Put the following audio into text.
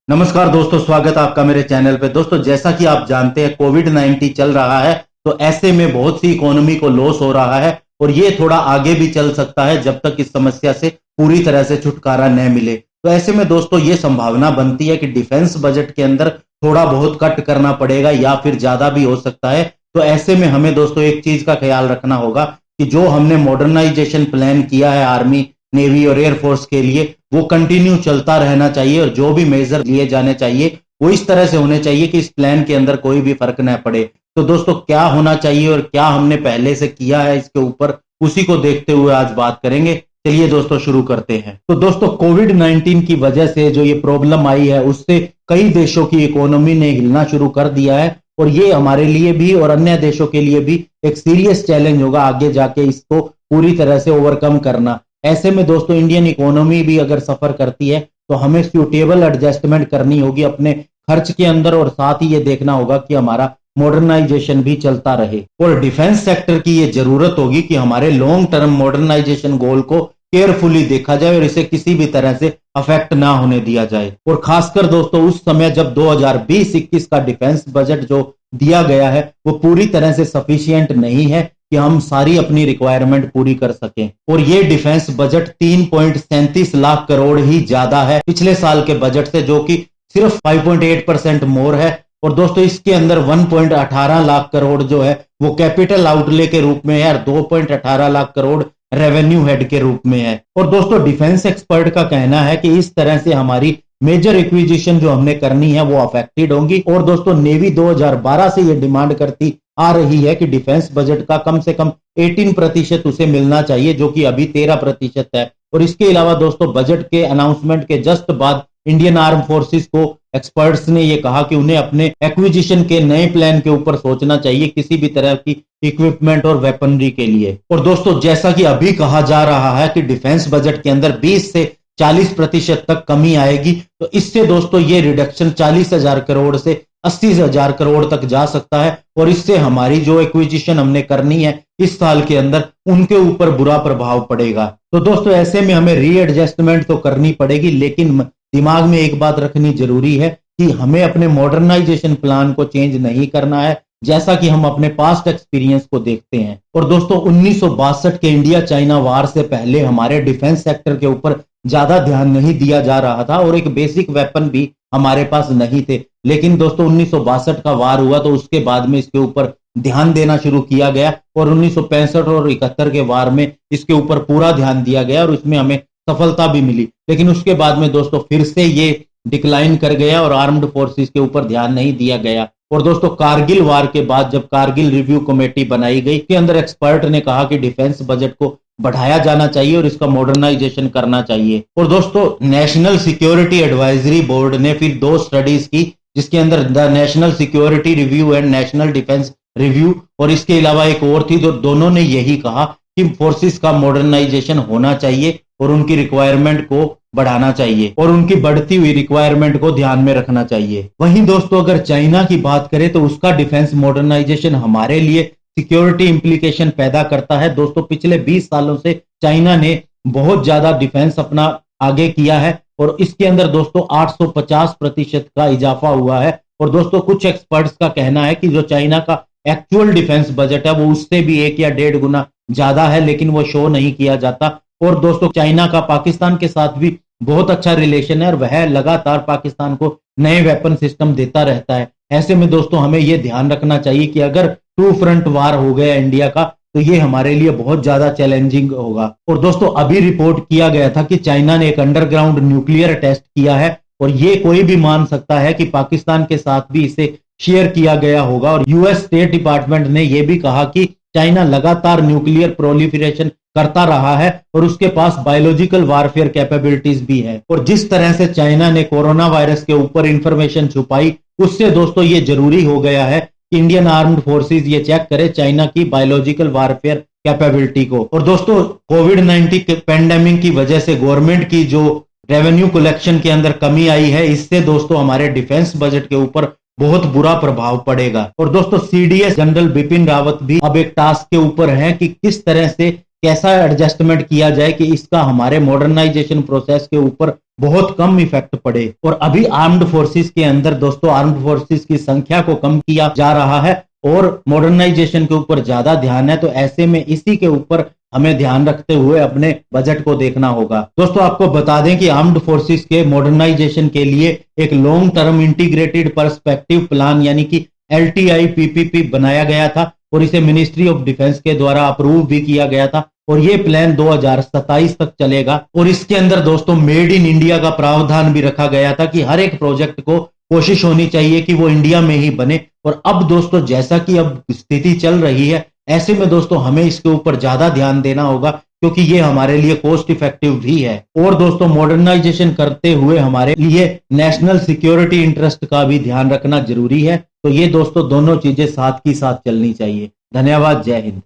नमस्कार दोस्तों, स्वागत है आपका मेरे चैनल पे। दोस्तों, जैसा कि आप जानते हैं कोविड-19 चल रहा है, तो ऐसे में बहुत सी इकोनॉमी को लॉस हो रहा है और ये थोड़ा आगे भी चल सकता है जब तक इस समस्या से पूरी तरह से छुटकारा न मिले। तो ऐसे में दोस्तों ये संभावना बनती है कि डिफेंस बजट के अंदर थोड़ा बहुत कट करना पड़ेगा या फिर ज्यादा भी हो सकता है। तो ऐसे में हमें दोस्तों एक चीज का ख्याल रखना होगा कि जो हमने मॉडर्नाइजेशन प्लान किया है आर्मी, नेवी और एयरफोर्स के लिए, वो कंटिन्यू चलता रहना चाहिए और जो भी मेजर लिए जाने चाहिए वो इस तरह से होने चाहिए कि इस प्लान के अंदर कोई भी फर्क न पड़े। तो दोस्तों क्या होना चाहिए और क्या हमने पहले से किया है इसके ऊपर, उसी को देखते हुए आज बात करेंगे। चलिए दोस्तों शुरू करते हैं। तो दोस्तों कोविड-19 की वजह से जो ये प्रॉब्लम आई है उससे कई देशों की इकोनॉमी ने हिलना शुरू कर दिया है और ये हमारे लिए भी और अन्य देशों के लिए भी एक सीरियस चैलेंज होगा आगे जाके इसको पूरी तरह से ओवरकम करना। ऐसे में दोस्तों इंडियन इकोनॉमी भी अगर सफर करती है तो हमें सूटेबल एडजस्टमेंट करनी होगी अपने खर्च के अंदर और साथ ही ये देखना होगा कि हमारा मॉडर्नाइजेशन भी चलता रहे। और डिफेंस सेक्टर की ये जरूरत होगी कि हमारे लॉन्ग टर्म मॉडर्नाइजेशन गोल को केयरफुली देखा जाए और इसे किसी भी तरह से अफेक्ट ना होने दिया जाए। और खासकर दोस्तों उस समय जब 2020-21 का डिफेंस बजट जो दिया गया है वो पूरी तरह से सफिशिएंट नहीं है कि हम सारी अपनी रिक्वायरमेंट पूरी कर सकें। और ये डिफेंस बजट 3.37 लाख करोड़ ही ज्यादा है पिछले साल के बजट से, जो कि सिर्फ 5.8% मोर है। और दोस्तों इसके अंदर 1.18 लाख करोड़ जो है वो कैपिटल आउटले के रूप में है और 2.18 लाख करोड़ रेवेन्यू हेड के रूप में है। और दोस्तों डिफेंस एक्सपर्ट का कहना है कि इस तरह से हमारी मेजर एक्विजिशन जो हमने करनी है वो अफेक्टेड होंगी। और दोस्तों नेवी 2012 से ये डिमांड करती आ रही है कि डिफेंस बजट का कम से कम 18% उसे मिलना चाहिए, जो कि अभी 13% है। और इसके अलावा दोस्तों बजट के अनाउंसमेंट के जस्ट बाद इंडियन आर्म फोर्सेस को एक्सपर्ट्स ने यह कहा कि उन्हें अपने एक्विजिशन के नए प्लान के ऊपर सोचना चाहिए किसी भी तरह की इक्विपमेंट और वेपनरी के लिए। और दोस्तों जैसा कि अभी कहा जा रहा है कि डिफेंस बजट के अंदर 20 से 40% तक कमी आएगी, तो इससे दोस्तों ये रिडक्शन 40,000 करोड़ से 80,000 करोड़ तक जा सकता है और इससे हमारी जो एक्विजिशन हमने करनी है इस साल के अंदर उनके ऊपर बुरा प्रभाव पड़ेगा। तो दोस्तों ऐसे में हमें रीएडजस्टमेंट तो करनी पड़ेगी, लेकिन दिमाग में एक बात रखनी जरूरी है कि हमें अपने मॉडर्नाइजेशन प्लान को चेंज नहीं करना है, जैसा कि हम अपने पास्ट एक्सपीरियंस को देखते हैं। और दोस्तों 1962 के इंडिया चाइना वार से पहले हमारे डिफेंस सेक्टर के ऊपर ज्यादा ध्यान नहीं दिया जा रहा था और एक बेसिक वेपन भी हमारे पास नहीं थे। लेकिन दोस्तों 1962 का वार हुआ तो उसके बाद में इसके ऊपर ध्यान देना शुरू किया गया और 1965 और 71 के वार में इसके ऊपर पूरा ध्यान दिया गया और इसमें हमें सफलता भी मिली। लेकिन उसके बाद में दोस्तों फिर से ये डिक्लाइन कर गया और आर्म्ड फोर्सेस के ऊपर ध्यान नहीं दिया गया। और दोस्तों कारगिल वार के बाद जब कारगिल रिव्यू कमेटी बनाई गई के अंदर एक्सपर्ट ने कहा कि डिफेंस बजट को बढ़ाया जाना चाहिए और इसका मॉडर्नाइजेशन करना चाहिए। और दोस्तों नेशनल सिक्योरिटी एडवाइजरी बोर्ड ने फिर 2 स्टडीज की, जिसके अंदर the national security review and national defence review, और इसके अलावा एक और थी, तो दोनों ने यही कहा कि फोर्सेस का मॉडर्नाइजेशन होना चाहिए और उनकी रिक्वायरमेंट को बढ़ाना चाहिए और उनकी बढ़ती हुई रिक्वायरमेंट को ध्यान में रखना चाहिए। वहीं दोस्तों अगर चाइना की बात करें तो उसका डिफेंस मॉडर्नाइजेशन हमारे लिए सिक्योरिटी इंप्लीकेशन पैदा करता है। दोस्तों पिछले 20 सालों से चाइना ने बहुत ज्यादा डिफेंस अपना आगे किया है और इसके अंदर दोस्तों 850% का इजाफा हुआ है। और दोस्तों कुछ एक्सपर्ट्स का कहना है कि जो चाइना का एक्चुअल डिफेंस बजट है वो उससे भी 1 या 1.5 गुना ज्यादा है, लेकिन वो शो नहीं किया जाता। और दोस्तों चाइना का पाकिस्तान के साथ भी बहुत अच्छा रिलेशन है और वह लगातार पाकिस्तान को नए वेपन सिस्टम देता रहता है। ऐसे में दोस्तों हमें यह ध्यान रखना चाहिए कि अगर 2 फ्रंट वार हो गया इंडिया का तो ये हमारे लिए बहुत ज्यादा चैलेंजिंग होगा। और दोस्तों अभी रिपोर्ट किया गया था कि चाइना ने एक अंडरग्राउंड न्यूक्लियर टेस्ट किया है और ये कोई भी मान सकता है कि पाकिस्तान के साथ भी इसे शेयर किया गया होगा। और यूएस स्टेट डिपार्टमेंट ने यह भी कहा कि चाइना लगातार न्यूक्लियर प्रोलिफरेशन करता रहा है और उसके पास बायोलॉजिकल वारफेयर कैपेबिलिटीज भी है। और जिस तरह से चाइना ने कोरोना वायरस के ऊपर इंफॉर्मेशन छुपाई, उससे दोस्तों ये जरूरी हो गया है कि इंडियन आर्म्ड फोर्सेस ये चेक करे चाइना की बायोलॉजिकल वारफेयर कैपेबिलिटी को। और दोस्तों कोविड-19 पेंडेमिक की वजह से गवर्नमेंट की जो रेवेन्यू कलेक्शन के अंदर कमी आई है, इससे दोस्तों हमारे डिफेंस बजट के ऊपर बहुत बुरा प्रभाव पड़ेगा। और दोस्तों सीडीएस जनरल बिपिन रावत भी अब एक टास्क के ऊपर हैं कि किस तरह से कैसा एडजस्टमेंट किया जाए कि इसका हमारे मॉडर्नाइजेशन प्रोसेस के ऊपर बहुत कम इफेक्ट पड़े। और अभी आर्म्ड फोर्सेस के अंदर दोस्तों आर्म्ड फोर्सेस की संख्या को कम किया जा रहा है और मॉडर्नाइजेशन के ऊपर ज्यादा ध्यान है, तो ऐसे में इसी के ऊपर हमें ध्यान रखते हुए अपने बजट को देखना होगा। दोस्तों आपको बता दें कि आर्म्ड फोर्सेस के मॉडर्नाइजेशन के लिए एक long term integrated perspective plan यानी कि LTI PPP बनाया गया था और इसे मिनिस्ट्री ऑफ डिफेंस के द्वारा अप्रूव भी किया गया था और ये प्लान 2027 तक चलेगा। और इसके अंदर दोस्तों मेड इन इंडिया का प्रावधान भी रखा गया था कि हर एक प्रोजेक्ट को कोशिश होनी चाहिए कि वो इंडिया में ही बने। और अब दोस्तों जैसा कि अब स्थिति चल रही है, ऐसे में दोस्तों हमें इसके ऊपर ज्यादा ध्यान देना होगा क्योंकि ये हमारे लिए कॉस्ट इफेक्टिव भी है। और दोस्तों मॉडर्नाइजेशन करते हुए हमारे लिए नेशनल सिक्योरिटी इंटरेस्ट का भी ध्यान रखना जरूरी है। तो ये दोस्तों दोनों चीजें साथ की साथ चलनी चाहिए। धन्यवाद। जय हिंद।